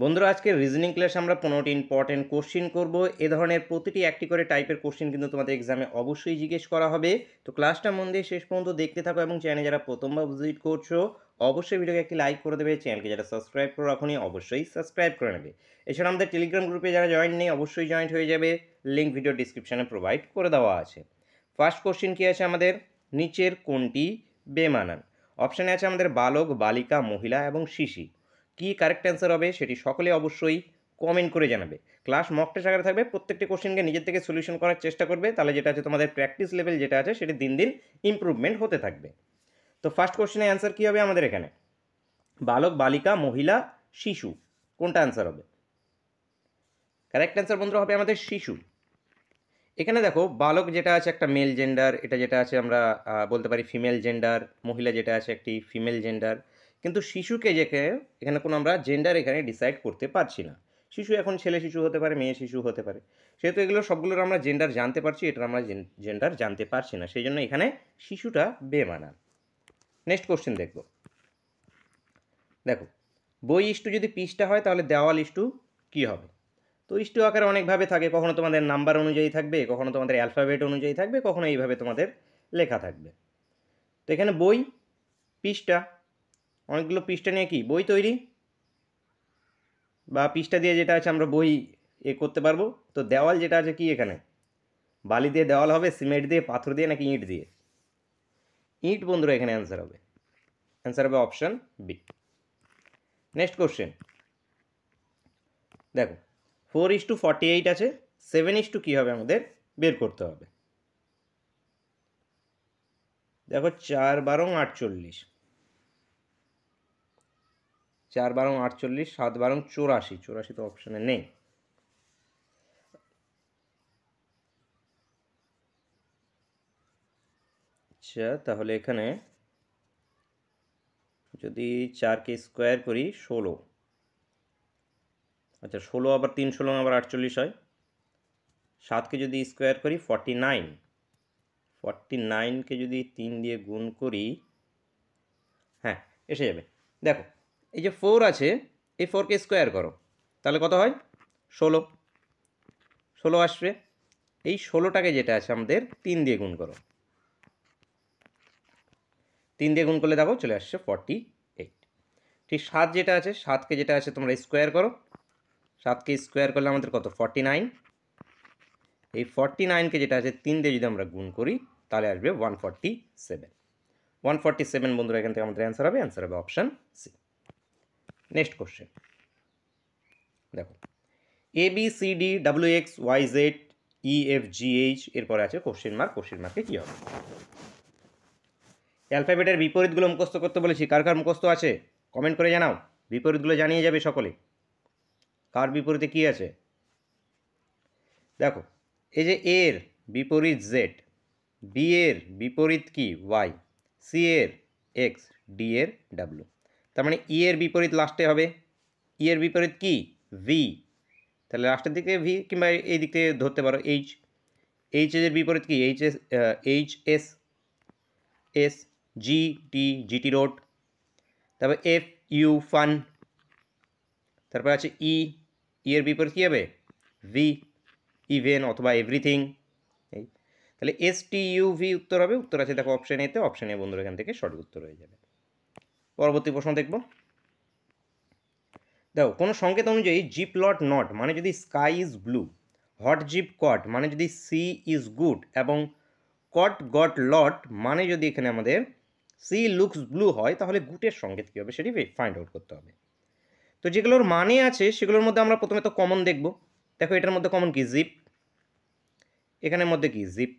বন্ধুরা আজকে রিজনিং ক্লাসে আমরা 15টি ইম্পর্টেন্ট কোশ্চিন করব। এ ধরনের প্রতিটি একটি করে টাইপের কোশ্চিন কিন্তু তোমাদের এক্সামে অবশ্যই জিজ্ঞেস করা হবে। তো ক্লাসটা মন দিয়ে শেষ পর্যন্ত দেখতে থাকো এবং চ্যানেলে যারা প্রথমবার ভিজিট করছো অবশ্যই ভিডিওকে একটি লাইক করে দেবে। চ্যানেলকে যারা সাবস্ক্রাইব করে রাখোনি অবশ্যই সাবস্ক্রাইব করে নেবে। এছাড়া আমাদের টেলিগ্রাম গ্রুপে যারা জয়েন নেই অবশ্যই জয়েন্ট হয়ে যাবে, লিঙ্ক ভিডিও ডিসক্রিপশানে প্রোভাইড করে দেওয়া আছে। ফার্স্ট কোশ্চিন কী আছে আমাদের, নিচের কোনটি বেমানান? অপশানে আছে আমাদের বালক, বালিকা, মহিলা এবং শিশু। কি কারেক্ট অ্যান্সার হবে সেটি সকলে অবশ্যই কমেন্ট করে জানাবে। ক্লাস মক টেস্ট আকারে থাকবে, প্রত্যেকটি কোশ্চেনকে নিজের থেকে সলিউশন করার চেষ্টা করবে, তাহলে যেটা আছে তোমাদের প্র্যাকটিস লেভেল যেটা আছে সেটি দিন দিন ইমপ্রুভমেন্ট হতে থাকবে। তো ফার্স্ট কোশ্চেনের অ্যান্সার কী হবে আমাদের এখানে? বালক, বালিকা, মহিলা, শিশু, কোনটা অ্যান্সার হবে? কারেক্ট অ্যান্সার বন্ধুরা হবে আমাদের শিশু। এখানে দেখো বালক যেটা আছে একটা মেল জেন্ডার, এটা যেটা আছে আমরা বলতে পারি ফিমেল জেন্ডার, মহিলা যেটা আছে একটি ফিমেল জেন্ডার, কিন্তু শিশুকে এখানে কোনো আমরা জেন্ডার এখানে ডিসাইড করতে পারছি না। শিশু এখন ছেলে শিশু হতে পারে, মেয়ে শিশু হতে পারে, সেহেতু এগুলো সবগুলোর আমরা জেন্ডার জানতে পারছি, এটার আমরা জেন্ডার জানতে পারছি না, সেই জন্য এখানে শিশুটা বেমানান। নেক্সট কোশ্চেন দেখব। দেখো বই ইস্টু যদি পৃষ্ঠা হয় তাহলে দেওয়াল ইস্টু কী হবে? তো ইস্টু আকারে অনেকভাবে থাকে, কখনো তোমাদের নাম্বার অনুযায়ী থাকবে, কখনো তোমাদের অ্যালফাবেট অনুযায়ী থাকবে, কখনো এইভাবে তোমাদের লেখা থাকবে। তো এখানে বই পৃষ্ঠা, অনেকগুলো পৃষ্ঠা নিয়ে কি বই তৈরি, বা পৃষ্ঠা দিয়ে যেটা আছে আমরা বই করতে পারবো। তো দেওয়াল যেটা আছে কি এখানে, বালি দিয়ে দেওয়াল হবে, সিমেন্ট দিয়ে, পাথর দিয়ে, নাকি ইট দিয়ে? ইট বন্ধুরা এখানে অ্যান্সার হবে। অ্যান্সার হবে অপশান বি। নেক্সট কোশ্চেন দেখো 4:48 আছে, 7:, কী হবে আমাদের বের করতে হবে। দেখো 4 12 48, 4 12 48, 7 12 84, 84 তো অপশানে নেই। আচ্ছা তাহলে এখানে যদি 4কে স্কোয়ার করি 16, আচ্ছা 16 আবার 3 16 আবার 48 হয়। 7কে যদি স্কোয়ার করি 49, 49কে যদি 3 দিয়ে গুণ করি, হ্যাঁ এসে যাবে। দেখো এই যে 4 আছে, এই 4কে স্কোয়ার করো, তাহলে কত হয়? 16, 16 আসবে। এই 16টাকে যেটা আছে আমাদের 3 দিয়ে গুণ করো, 3 দিয়ে গুণ করলে দেখো চলে আসছে 48। ঠিক 7 যেটা আছে, 7কে যেটা আছে তোমরা স্কোয়ার করো, 7কে স্কোয়ার করলে আমাদের কত? 49। এই 49কে যেটা আছে 3 দিয়ে যদি আমরা গুণ করি তাহলে আসবে 147। 147 বন্ধুরা এখান থেকে আমাদের অ্যান্সার হবে, অ্যান্সার হবে অপশান সি। নেক্সট কোশ্চেন দেখো A B C D W X Y Z E F G H, এরপরে আছে কোশ্চেন মার্ক। কোশ্চেন মার্কে কী হবে? অ্যালফাবেটের বিপরীতগুলো মুখস্থ করতে বলেছি, কার কার মুখস্থ আছে কমেন্ট করে জানাও। বিপরীতগুলো জানিয়ে যাবে সকলে, কার বিপরীতে কী আছে। দেখো এই যে এর বিপরীত জেড, বি এর বিপরীত কি ওয়াই, সি এর এক্স, ডি এর ডাব্লু। তার মানে ই এর বিপরীত লাস্টে হবে, ই এর বিপরীত কি ভি, তাহলে লাস্টের দিকে ভি, কিংবা এই দিক থেকে ধরতে পারো এইচ। এইচ এর বিপরীত কি এইচ এস, এস জি টি, জিটি রোড। তারপর এফ ইউ ফান। তারপর আছে ই, এর বিপরীত কী হবে? ভি, ইভেন অথবা এভরিথিং। এই তাহলে এস টি ইউ ভি উত্তর হবে। উত্তর আছে দেখো অপশান এতে, অপশান এ বন্ধুরা এখান থেকে সঠিক উত্তর হয়ে যাবে। পরবর্তী প্রশ্ন দেখব। দেখো কোনো সংকেত অনুযায়ী জিপ লট নট মানে যদি স্কাই ইজ ব্লু, হট জিপ কট মানে যদি সি ইজ গুড, এবং কট গট লট মানে যদি এখানে আমাদের সি লুকস ব্লু হয়, তাহলে গুটের সংকেত কী হবে সেটি ফাইন্ড আউট করতে হবে। তো যেগুলোর মানে আছে সেগুলোর মধ্যে আমরা প্রথমে তো কমন দেখব। দেখো এটার মধ্যে কমন কি জিপ, এখানের মধ্যে কি জিপ।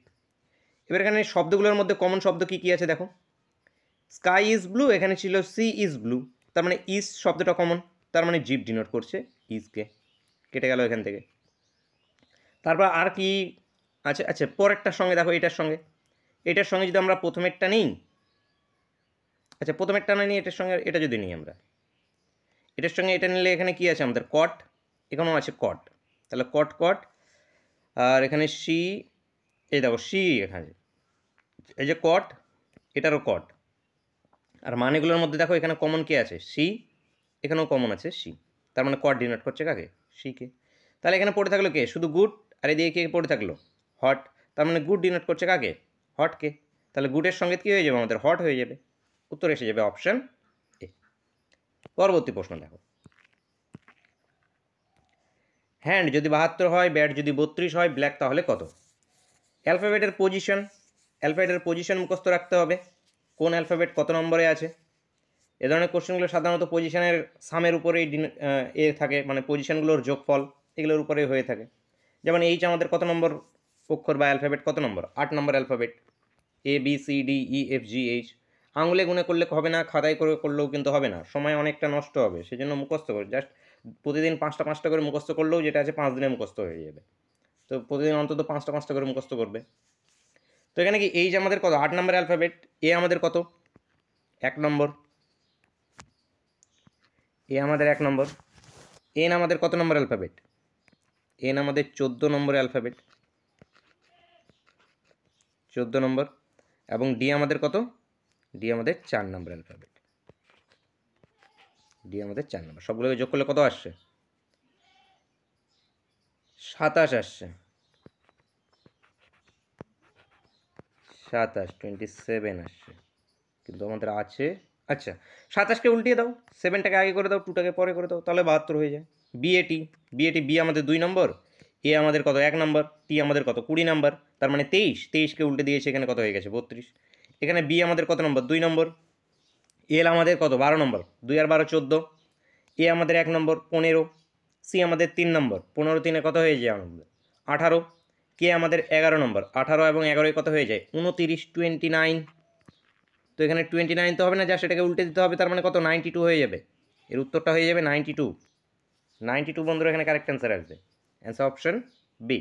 এবার এখানে শব্দগুলোর মধ্যে কমন শব্দ কি কি আছে দেখো, স্কাই ইজ ব্লু, এখানে ছিল সি ইজ ব্লু, তার মানে ইজ শব্দটা কমন, তার মানে জিপ ডিনোট করছে ইজকে, কেটে গেল এখান থেকে। তারপর আর কি আছে? আচ্ছা পরেরটার সঙ্গে দেখো, এটার সঙ্গে যদি আমরা প্রথমেরটা নিই, আচ্ছা প্রথমেরটা না নিই, এটার সঙ্গে এটা যদি নিই আমরা, এটার সঙ্গে এটা নিলে এখানে কি আছে আমাদের কট, এখানেও আছে কট, তাহলে কট কট। আর এখানে সি, এই দেখো সি, এখানে এই যে কট, এটারও কট। আর মানেগুলোর মধ্যে দেখো এখানে কমন কে আছে? সি, এখানেও কমন আছে সি। তার মানে কট ডিনোট করছে কাকে? সিকে। তাহলে এখানে পড়ে থাকলো কে? শুধু গুড, আর এদিকে কে পড়ে থাকলো? হট। তার মানে গুড ডিনোট করছে কাকে? হটকে। তাহলে গুডের সঙ্গে কী হয়ে যাবে আমাদের? হট হয়ে যাবে। উত্তর এসে যাবে অপশান এ। পরবর্তী প্রশ্ন দেখো, হ্যান্ড যদি 72 হয়, ব্যাট যদি 32 হয়, ব্ল্যাক তাহলে কত? অ্যালফাবেটের পজিশন মুখস্থ রাখতে হবে, কোন অ্যালফাবেট কত নম্বরে আছে। এ ধরনের কোশ্চেনগুলো সাধারণত পজিশনের সামের উপরেই এ থাকে, মানে পজিশনগুলোর যোগফল এগুলোর উপরেই হয়ে থাকে। যেমন এইচ আমাদের কত নম্বর অক্ষর বা অ্যালফাবেট? কত number? 8 number alphabet. A B C D E F G H. আঙুলে গুনে করলে হবে না, খাতায় করে করলেও কিন্তু হবে না, সময় অনেকটা নষ্ট হবে। সেজন্য মুখস্থ করে জাস্ট প্রতিদিন 5টা 5টা করে মুখস্থ করলেও যেটা আছে 5 দিনে মুখস্থ হয়ে যাবে। তো প্রতিদিন অন্তত 5টা 5টা করে মুখস্থ করবে। তো এখানে কি এইচ আমাদের কত? 8 নম্বর অ্যালফাবেট। এ আমাদের কত? 1 নম্বর। এ আমাদের 1 নম্বর। এন আমাদের কত নম্বর অ্যালফাবেট? এন আমাদের 14 নম্বর অ্যালফাবেট, 14 নম্বর। এবং ডি আমাদের কত? ডি আমাদের 4 নম্বর অ্যালফাবেট। ডি আমাদের 4 নম্বর। সবগুলোকে যোগ করলে কত আসছে? 27 আসছে। 27, 27 আসছে। কিন্তু আমাদের আছে, আচ্ছা 27কে উল্টিয়ে দাও, 7টাকে আগে করে দাও, 2টাকে পরে করে দাও, তাহলে 72 হয়ে যায়। বিএটি, বি আমাদের 2 নম্বর, এ আমাদের কত? 1 নম্বর, টি আমাদের কত? 20 নম্বর, তার মানে 23, 23কে উল্টে দিয়েছে, এখানে কত হয়ে গেছে? 32। এখানে বি আমাদের কত নম্বর? 2 নম্বর। এল আমাদের কত? 12 নম্বর, 2 আর 12 14। এ আমাদের 1 নম্বর, 15। সি আমাদের 3 নম্বর, 15 3-এ কত হয়ে যায় আমাদের? 18। কে আমাদের 11 নম্বর, 18 এবং 11-এ কত হয়ে যায়? 29, 29। তো এখানে 29 তো হবে না, যা সেটাকে উল্টে দিতে হবে, তার মানে কত? 92 হয়ে যাবে। এর উত্তরটা হয়ে যাবে 92। 92 বন্ধুরা এখানে কারেক্ট অ্যান্সার আসবে। Answer option B.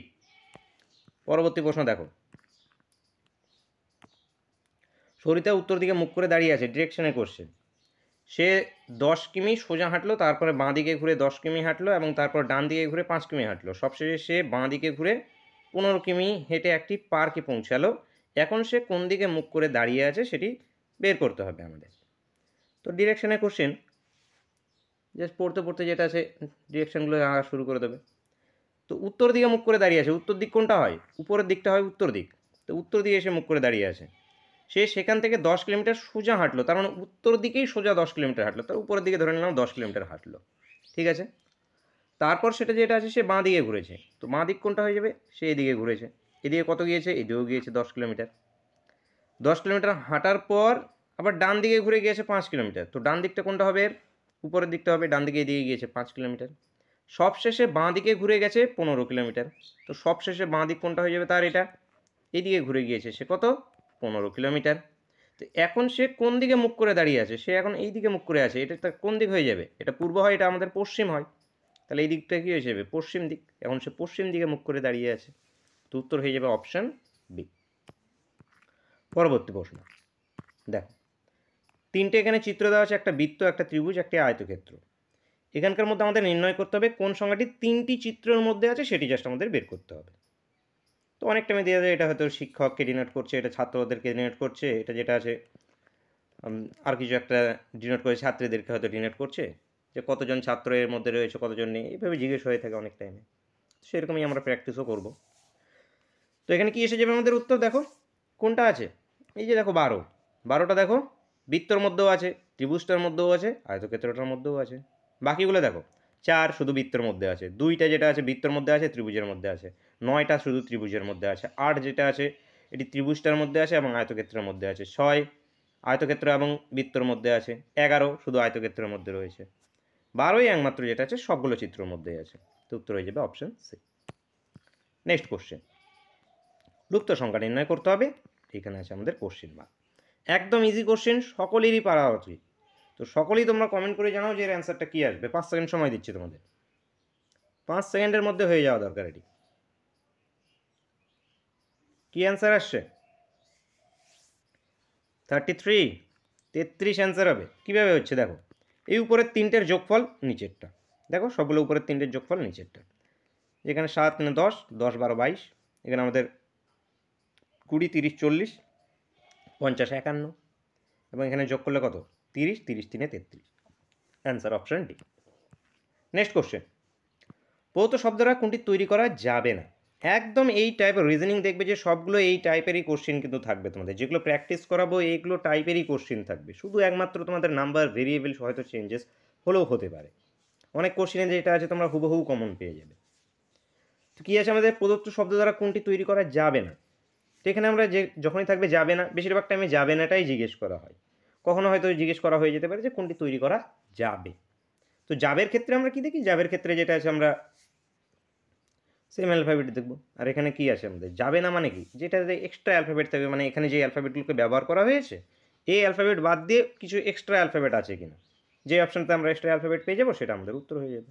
পরবর্তী প্রশ্ন দেখো, সরিতা উত্তর দিকে মুখ করে দাঁড়িয়ে আছে, ডিরেকশনে কোশ্চেন। সে 10 কিমি সোজা হাঁটলো, তারপরে বাঁ দিকে ঘুরে 10 কিমি হাঁটলো, এবং তারপর ডান দিকে ঘুরে 5 কিমি হাঁটলো। সবশেষে সে বাঁ দিকে ঘুরে 15 কিমি হেঁটে একটি পার্কে পৌঁছালো। এখন সে কোন দিকে মুখ করে দাঁড়িয়ে আছে সেটি বের করতে হবে আমাদের। তো ডিরেকশনের কোশ্চেন, জাস্ট পড়তে পড়তে যেটা আছে ডিরেকশনগুলো আঁকা শুরু করে দেবে। তো উত্তর দিকে মুখ করে দাঁড়িয়ে আছে, উত্তর দিক কোনটা হয়? উপরের দিকটা হয় উত্তর দিক। তো উত্তর দিকে এসে মুখ করে দাঁড়িয়ে আছে। সে সেখান থেকে 10 কিলোমিটার সোজা হাঁটলো, তার মানে উত্তর দিকেই সোজা 10 কিলোমিটার হাঁটলো, তার উপরের দিকে ধরে নিলাম 10 কিলোমিটার হাঁটলো, ঠিক আছে। তারপর সেটা যেটা আছে সে বাঁ দিকে ঘুরেছে, তো বাঁ দিক কোনটা হয়ে যাবে? সে এদিকে ঘুরেছে। এদিকে কত গিয়েছে? এদিকেও গিয়েছে 10 কিলোমিটার। 10 কিলোমিটার হাঁটার পর আবার ডান দিকে ঘুরে গিয়েছে 5 কিলোমিটার। তো ডান দিকটা কোনটা হবে? এর উপরের দিকটা হবে, ডান দিকে এদিকে গিয়েছে 5 কিলোমিটার। সবশেষে বাঁ দিকে ঘুরে গেছে 15 কিলোমিটার। তো সবশেষে বাঁ দিক কোনটা হয়ে যাবে তার? এটা এদিকে ঘুরে গিয়েছে, সে কত? 15 কিলোমিটার। তো এখন সে কোন দিকে মুখ করে দাঁড়িয়ে আছে? সে এখন এই দিকে মুখ করে আছে। এটা তার কোন দিক হয়ে যাবে? এটা পূর্ব হয়, এটা আমাদের পশ্চিম হয়। তাহলে এই দিকটা কী হয়ে যাবে? পশ্চিম দিক। এখন সে পশ্চিম দিকে মুখ করে দাঁড়িয়ে আছে। তো উত্তর হয়ে যাবে অপশান বি। পরবর্তী প্রশ্ন দেখো, 3টে এখানে চিত্র দেওয়া আছে, একটা বৃত্ত, একটা ত্রিভুজ, একটা আয়তক্ষেত্র। এখানকার মধ্যে আমাদের নির্ণয় করতে হবে কোন সংখ্যাটি 3টি চিত্রের মধ্যে আছে, সেটি জাস্ট আমাদের বের করতে হবে। তো অনেক টাইমে দেওয়া যায়, এটা হয়তো শিক্ষককে ডিনোট করছে, এটা ছাত্রদেরকে ডিনোট করছে, এটা যেটা আছে আর কিছু একটা ডিনোট করে ছাত্রীদেরকে হয়তো ডিনোট করছে, যে কতজন ছাত্র এর মধ্যে রয়েছে, কতজন নেই, এইভাবে জিজ্ঞেস হয়ে থাকে অনেক টাইমে। সেরকমই আমরা প্র্যাকটিসও করব। তো এখানে কি এসে যাবে আমাদের উত্তর? দেখো কোনটা আছে, এই যে দেখো 12। 12টা দেখো বৃত্তর মধ্যেও আছে, ত্রিভুজটার মধ্যেও আছে, আয়তক্ষেত্রটার মধ্যেও আছে। বাকিগুলো দেখো, 4 শুধু বৃত্তর মধ্যে আছে, 2টা যেটা আছে বৃত্তর মধ্যে আছে, ত্রিভুজের মধ্যে আছে, 9টা শুধু ত্রিভুজের মধ্যে আছে, 8 যেটা আছে এটি ত্রিভুজটার মধ্যে আছে এবং আয়তক্ষেত্রের মধ্যে আছে, 6 আয়তক্ষেত্র এবং বৃত্তর মধ্যে আছে, 11 শুধু আয়তক্ষেত্রের মধ্যে রয়েছে, 12ই একমাত্র যেটা আছে সবগুলো চিত্রের মধ্যেই আছে। তো উত্তর হয়ে যাবে অপশন সি। নেক্সট কোশ্চেন, লুপ্ত সংখ্যা নির্ণয় করতে হবে। এখানে আছে আমাদের কোশ্চেন মার্ক। একদম ইজি কোশ্চেন, সকলেরই পারা উচিত। তো সকলেই তোমরা কমেন্ট করে জানাও যে এর অ্যান্সারটা কী আসবে। 5 সেকেন্ড সময় দিচ্ছি তোমাদের, 5 সেকেন্ডের মধ্যে হয়ে যাওয়া দরকার এটি। কী অ্যান্সার আসছে? 33, 33 অ্যান্সার হবে। কীভাবে হচ্ছে দেখো, এই উপরের 3টের যোগফল নিচেরটা, দেখো সবগুলো উপরের 3টের যোগফল নিচেরটা। যেখানে 7 10, 10 12 22, এখানে আমাদের 20 30 40, 50 51, এবং এখানে যোগ করলে কত? 30, 30 3 33। Answer option D. Next question, প্রদত্ত শব্দ দ্বারা কোনটি তৈরি করা যাবে না? একদম এই টাইপের রিজনিং দেখবে যে সবগুলো এই টাইপেরই কোশ্চেন কিন্তু থাকবে তোমাদের, যেগুলো প্র্যাকটিস করাবো এইগুলো টাইপেরই কোশ্চেন থাকবে, শুধু একমাত্র তোমাদের নাম্বার ভেরিয়েবল হয়তো চেঞ্জেস হলেও হতে পারে। অনেক কোশ্চেনে যেটা আছে তোমরা হুবহু কমন পেয়ে যাবে। তো কী আছে আমাদের, প্রদত্ত শব্দ দ্বারা কোনটি তৈরি করা যাবে না। তো এখানে আমরা যে যখনই থাকবে যাবে না, বেশিরভাগ টাইমে যাবে নাটাই জিজ্ঞেস করা হয়। কখনো হয়তো জিজ্ঞেস করা হয়ে যেতে পারে যে কোনটি তৈরি করা যাবে। তো যাবের ক্ষেত্রে আমরা কি দেখি, যাবের ক্ষেত্রে যেটা আছে আমরা সেম অ্যালফাবেট দেখব। আর এখানে কি আছে আমাদের, যাবে না মানে কি, যেটা এক্সট্রা অ্যালফাবেট থাকবে, মানে এখানে যে অ্যালফাবেটগুলোকে ব্যবহার করা হয়েছে এই অ্যালফাবেট বাদ দিয়ে কিছু এক্সট্রা অ্যালফাবেট আছে কিনা, যে অপশানতে আমরা এক্সট্রা অ্যালফাবেট পেয়ে যাবো সেটা আমাদের উত্তর হয়ে যাবে।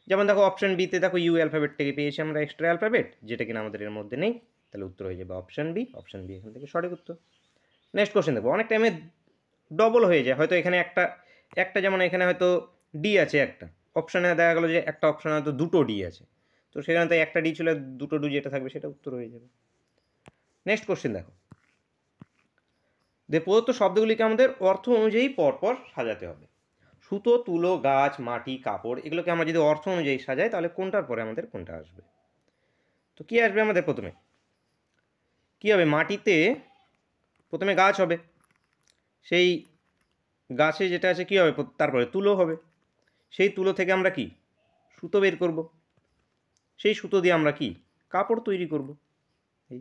যেমন দেখো অপশান বিতে দেখো ইউ অ্যালফাবেট থেকে পেয়েছি আমরা এক্সট্রা অ্যালফাবেট, যেটা কিনা আমাদের এর মধ্যে নেই, তাহলে উত্তর হয়ে যাবে অপশান বি। অপশান বি এখান থেকে সঠিক উত্তর। নেক্সট কোশ্চেন দেখো, অনেক টাইমে ডবল হয়ে যায়, হয়তো এখানে একটা যেমন এখানে হয়তো ডি আছে, একটা অপশানে দেখা গেলো যে একটা অপশানে হয়তো দুটো ডি আছে, তো সেখানে তো একটা ডি ছিল, দুটো ডি যেটা থাকবে সেটা উত্তর হয়ে যাবে। নেক্সট কোশ্চেন দেখো, প্রদত্ত শব্দগুলিকে আমাদের অর্থ অনুযায়ী পরপর সাজাতে হবে। সুতো, তুলো, গাছ, মাটি, কাপড়, এগুলোকে আমরা যদি অর্থ অনুযায়ী সাজাই তাহলে কোনটার পরে আমাদের কোনটা আসবে? তো কি আসবে আমাদের প্রথমে, কি হবে, মাটিতে প্রথমে গাছ হবে, সেই গাছে যেটা আছে কি হবে, তারপরে তুলো হবে, সেই তুলো থেকে আমরা কি সুতো বের করব, সেই সুতো দিয়ে আমরা কি কাপড় তৈরি করব। এই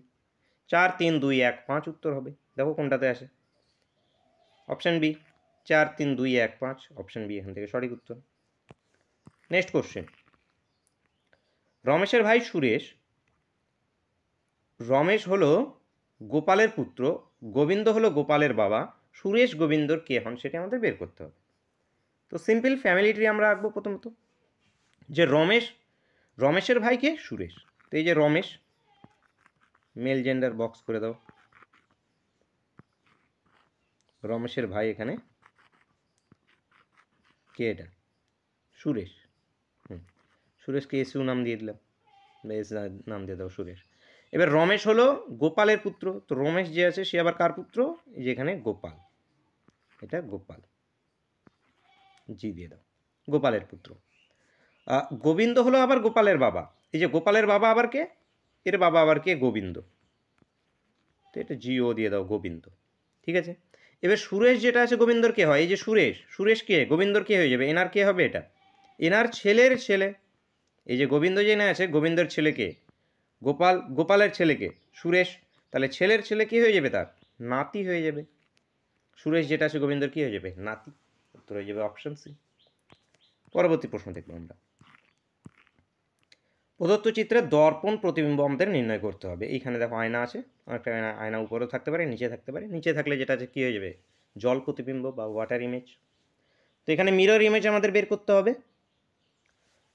4 3 2 1 5 উত্তর হবে। দেখো কোনটাতে আসে, অপশান বি। 4 3 2 1 5, অপশান বি এখান থেকে সঠিক উত্তর। নেক্সট কোশ্চেন, রমেশের ভাই সুরেশ, রমেশ হলো গোপালের পুত্র, গোবিন্দ হলো গোপালের বাবা, সুরেশ গোবিন্দর কে হন সেটা আমাদের বের করতে হবে। তো সিম্পল ফ্যামিলি ট্রি আমরা আঁকবো প্রথমত, যে রমেশের ভাইকে সুরেশ, তো এই যে রমেশ, মেল জেন্ডার বক্স করে দাও, রমেশের ভাই এখানে কে, এটা সুরেশ। সুরেশকে এসইউ নাম দিয়ে দিলাম, এস নাম দিয়ে দাও সুরেশ। এবার রমেশ হলো গোপালের পুত্র, তো রমেশ যে আছে সে আবার কার পুত্র, এই যে এখানে গোপাল, এটা গোপাল, জি দিয়ে দাও, গোপালের পুত্র। গোবিন্দ হলো আবার গোপালের বাবা, এই যে গোপালের বাবা আবার কে, এর বাবা আবার কে, গোবিন্দ, তো এটা জিও দিয়ে দাও, গোবিন্দ। ঠিক আছে, এবার সুরেশ যেটা আছে গোবিন্দর কে হয়, এই যে সুরেশ কে গোবিন্দর কে হয়ে যাবে, এনার কে হবে, এটা এনার ছেলের ছেলে। এই যে গোবিন্দ যে না আছে, গোবিন্দর ছেলেকে গোপালের ছেলেকে সুরেশ, তাহলে ছেলের ছেলে কি হয়ে যাবে, তার নাতি হয়ে যাবে। সুরেশ যেটা আছে গোবিন্দর কি হয়ে যাবে, নাতি, উত্তর হয়ে যাবে অপশন সি। পরবর্তী প্রশ্ন দেখবো আমরা, প্রদত্ত চিত্রে দর্পণ প্রতিবিম্ব আমাদের নির্ণয় করতে হবে। এইখানে দেখো আয়না আছে, অনেকটা আয়না উপরেও থাকতে পারে, নিচে থাকতে পারে, নিচে থাকলে যেটা আছে কী হয়ে যাবে, জল প্রতিবিম্ব বা ওয়াটার ইমেজ। তো এখানে মিরর ইমেজ আমাদের বের করতে হবে।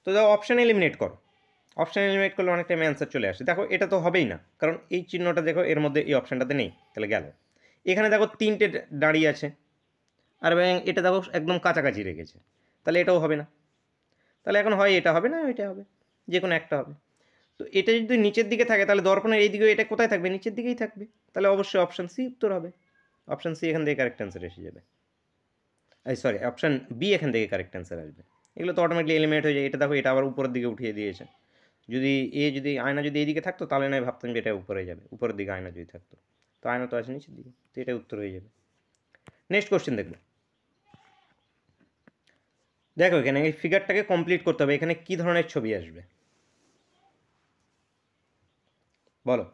তো দেখো অপশান এলিমিনেট করো, অপশান এলিমিনেট করলে অনেক টাইম অ্যান্সার চলে আসে। দেখো এটা তো হবেই না, কারণ এই চিহ্নটা দেখো এর মধ্যে এই অপশানটাতে নেই, তাহলে গেল। এখানে দেখো তিনটে দাঁড়িয়ে আছে, আর এটা দেখো একদম কাছাকাছি রেখেছে, তাহলে এটাও হবে না। তাহলে এখন হয় এটা হবে না এটা হবে, যে কোনো একটা হবে। তো এটা যদি নিচের দিকে থাকে তাহলে দর্পণের এই দিকেও এটা কোথায় থাকবে, নিচের দিকেই থাকবে, তাহলে অবশ্যই অপশান সি উত্তর হবে। অপশান সি এখান থেকে কারেক্ট অ্যান্সার এসে যাবে, সরি অপশান বি এখান থেকে কারেক্ট অ্যান্সার আসবে। এগুলো তো অটোমেটিকলি এলিমিনেট হয়ে যায়। এটা দেখো এটা আবার উপরের দিকে উঠিয়ে দিয়েছে, যদি আয়না যদি এইদিকে থাকতো তাহলে নয় ভাবতাম যে এটা উপরে যাবে, উপরের দিকে আয়না যদি থাকতো, তো আয়না তো আছে নিচের দিকে, তো এটা উত্তর হয়ে যাবে। নেক্সট কোশ্চেন দেখবো, দেখো এখানে এই ফিগারটাকে কমপ্লিট করতে হবে, এখানে কি ধরনের ছবি আসবে বলো।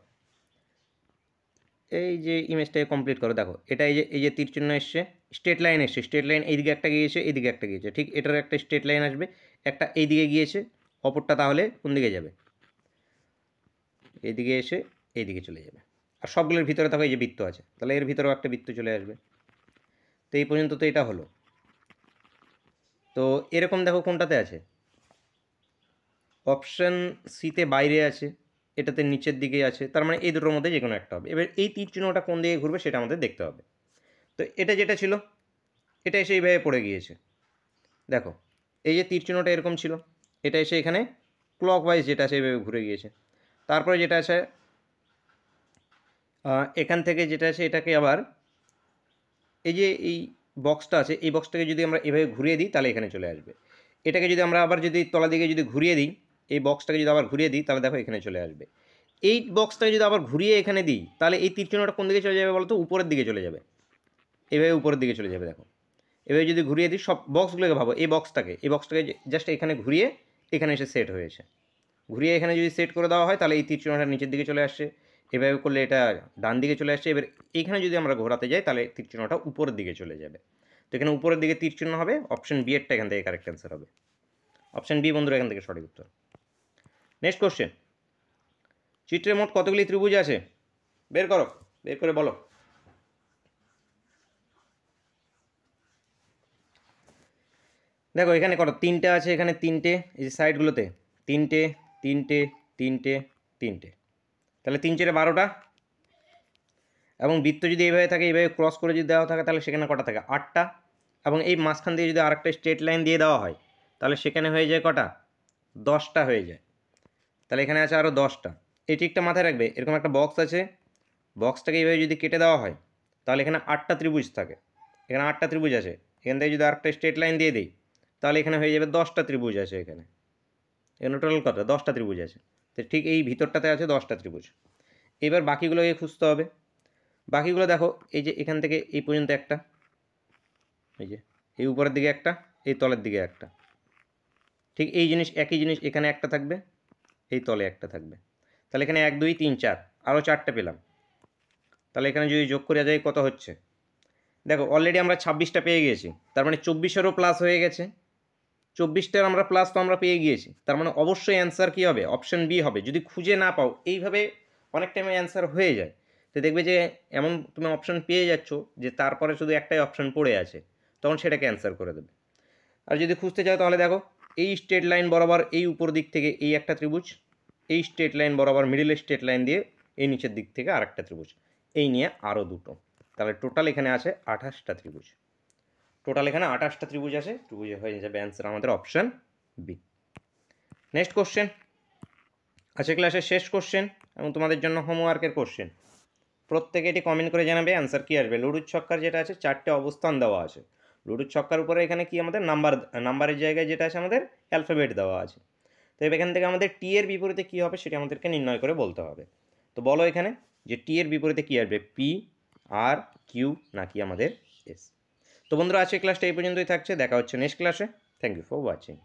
এই যে ইমেজটাকে কমপ্লিট করো, দেখো এটা এই যে তীর চিহ্ন এসছে, স্ট্রেট লাইন এসছে, স্ট্রেট লাইন এইদিকে একটা গিয়েছে, এইদিকে একটা গিয়েছে, ঠিক এটার একটা স্ট্রেট লাইন আসবে, একটা এইদিকে গিয়েছে, অপরটা তাহলে কোন দিকে যাবে, এইদিকে এসে এইদিকে চলে যাবে। আর সবগুলোর ভিতরে দেখো এই যে বৃত্ত আছে, তাহলে এর ভিতরেও একটা বৃত্ত চলে আসবে। তো এই পর্যন্ত তো এটা হলো। তো এরকম দেখো কোনটাতে আছে, অপশান সিতে বাইরে আছে, এটাতে নিচের দিকে আছে, তার মানে এই দুটোর মধ্যে যে কোনো একটা হবে। এবার এই তীর চিহ্নটা কোন দিকে ঘুরবে সেটা আমাদের দেখতে হবে। তো এটা যেটা ছিল এটা এসে এইভাবে পড়ে গিয়েছে, দেখো এই যে তীর চিহ্নটা এরকম ছিল, এটা এসে এখানে ক্লকওয়াইজ যেটা আছে এইভাবে ঘুরে গিয়েছে। তারপরে যেটা আছে এখান থেকে যেটা আছে এটাকে আবার এই যে এই বক্সটা আছে, এই বক্সটাকে যদি আমরা এভাবে ঘুরিয়ে দিই তাহলে এখানে চলে আসবে। এটাকে যদি আমরা আবার যদি তলার দিকে যদি ঘুরিয়ে দিই, এই বক্সটাকে যদি আবার ঘুরিয়ে দিই তাহলে দেখো এখানে চলে আসবে। এই বক্সটাকে যদি আবার ঘুরিয়ে এখানে দিই তাহলে এই তীর চিহ্নটা কোন দিকে চলে যাবে বলো তো? উপরের দিকে চলে যাবে, এভাবে উপরের দিকে চলে যাবে। দেখো এভাবে যদি ঘুরিয়ে দিই, সব বক্সগুলোকে ভাবো, এই বক্সটাকে জাস্ট এখানে ঘুরিয়ে এখানে এসে সেট হয়েছে। ঘুরিয়ে এখানে যদি সেট করে দেওয়া হয় তাহলে এই তীর চিহ্নটা নিচের দিকে চলে আসছে, এভাবে করলে এটা ডান দিকে চলে আসছে। এবার এইখানে যদি আমরা ঘোরাতে যাই তাহলে তীর চিহ্নটা উপরের দিকে চলে যাবে। তো এখানে উপরের দিকে তীর চিহ্ন হবে, অপশন বি এরটা এখান থেকে কারেক্ট অ্যান্সার হবে। অপশন বি বন্ধুরা এখান থেকে সঠিক উত্তর। নেক্সট কোশ্চেন, চিত্রে মোট কতগুলি ত্রিভুজ আছে? বের করো, বের করে বলো। দেখো এখানে কত, তিনটে আছে, এখানে তিনটে, এই যে সাইডগুলোতে তিনটে তিনটে তিনটে তিনটে, তাহলে 3 4 12টা। এবং বৃত্ত যদি এইভাবে থাকে, এইভাবে ক্রস করে যদি দেওয়া থাকে তাহলে সেখানে কটা থাকে? 8টা। এবং এই মাঝখান দিয়ে যদি আরেকটা স্ট্রেট লাইন দিয়ে দেওয়া হয় তাহলে সেখানে হয়ে যায় কটা? 10টা হয়ে যায়। তাহলে এখানে আছে আরও 10টা। এটি একটা মাথায় রাখবে, এরকম একটা বক্স আছে, বক্সটাকে এইভাবে যদি কেটে দেওয়া হয় তাহলে এখানে 8টা ত্রিভুজ থাকে, এখানে 8টা ত্রিভুজ আছে। এখান থেকে যদি আরেকটা স্ট্রেট লাইন দিয়ে দিই তাহলে এখানে হয়ে যাবে 10টা ত্রিভুজ আছে। এখানে টোটাল কত? 10টা ত্রিভুজ আছে। তো ঠিক এই ভিতরটাতে আছে 10টা ত্রিভুজ। এবার বাকিগুলোকে খুঁজতে হবে। বাকিগুলো দেখো, এই যে এখান থেকে এই পর্যন্ত একটা, এই যে এই উপরের দিকে একটা, এই তলের দিকে একটা, ঠিক এই জিনিস একই জিনিস এখানে একটা থাকবে, এই তলে একটা থাকবে। তাহলে এখানে 1 2 3 4 আরও 4টে পেলাম। তাহলে এখানে যদি যোগ করা যায় কত হচ্ছে? দেখো অলরেডি আমরা 26টা পেয়ে গিয়েছি, তার মানে 24-এরও প্লাস হয়ে গেছে। 24টার আমরা প্লাস তো আমরা পেয়ে গিয়েছি, তার মানে অবশ্যই অ্যান্সার কী হবে? অপশন বি হবে। যদি খুঁজে না পাও, এইভাবে অনেক টাইমে অ্যান্সার হয়ে যায়। তো দেখবে যে এমন তুমি অপশন পেয়ে যাচ্ছ যে তারপরে শুধু একটাই অপশন পড়ে আছে, তখন সেটাকে অ্যান্সার করে দেবে। আর যদি খুঁজতে চাও তাহলে দেখো, এই স্ট্রেট লাইন বরাবর এই উপর দিক থেকে এই একটা ত্রিভুজ, এই স্ট্রেট লাইন বরাবর মিডিল স্ট্রেট লাইন দিয়ে এই নিচের দিক থেকে আরেকটা ত্রিভুজ, এই নিয়ে আরও দুটো। তাহলে টোটাল এখানে আছে 28টা ত্রিভুজ। টোটাল এখানে 28টা ত্রিভুজ আছে, ত্রিভুজে হয়ে যাবে অ্যান্সার আমাদের অপশন বি। নেক্সট কোশ্চেন, আজকে ক্লাসের শেষ কোশ্চেন এবং তোমাদের জন্য হোমওয়ার্কের কোশ্চেন। প্রত্যেকে এটি কমেন্ট করে জানাবে অ্যান্সার কী আসবে। লুডুর ছক্কার যেটা আছে 4টে অবস্থান দেওয়া আছে। লুডুর ছক্কার উপরে এখানে কি আমাদের নাম্বারের জায়গায় যেটা আছে আমাদের অ্যালফাবেট দেওয়া আছে। তো এখান থেকে আমাদের টি এর বিপরীতে কী হবে সেটা আমাদেরকে নির্ণয় করে বলতে হবে। তো বলো এখানে যে টি এর বিপরীতে কী আসবে, পি আর কিউ নাকি আমাদের এস। তো বন্ধুরা আজকে ক্লাসটা এই পর্যন্তই থাকছে, দেখা হচ্ছে নেক্সট ক্লাসে। Thank you for watching.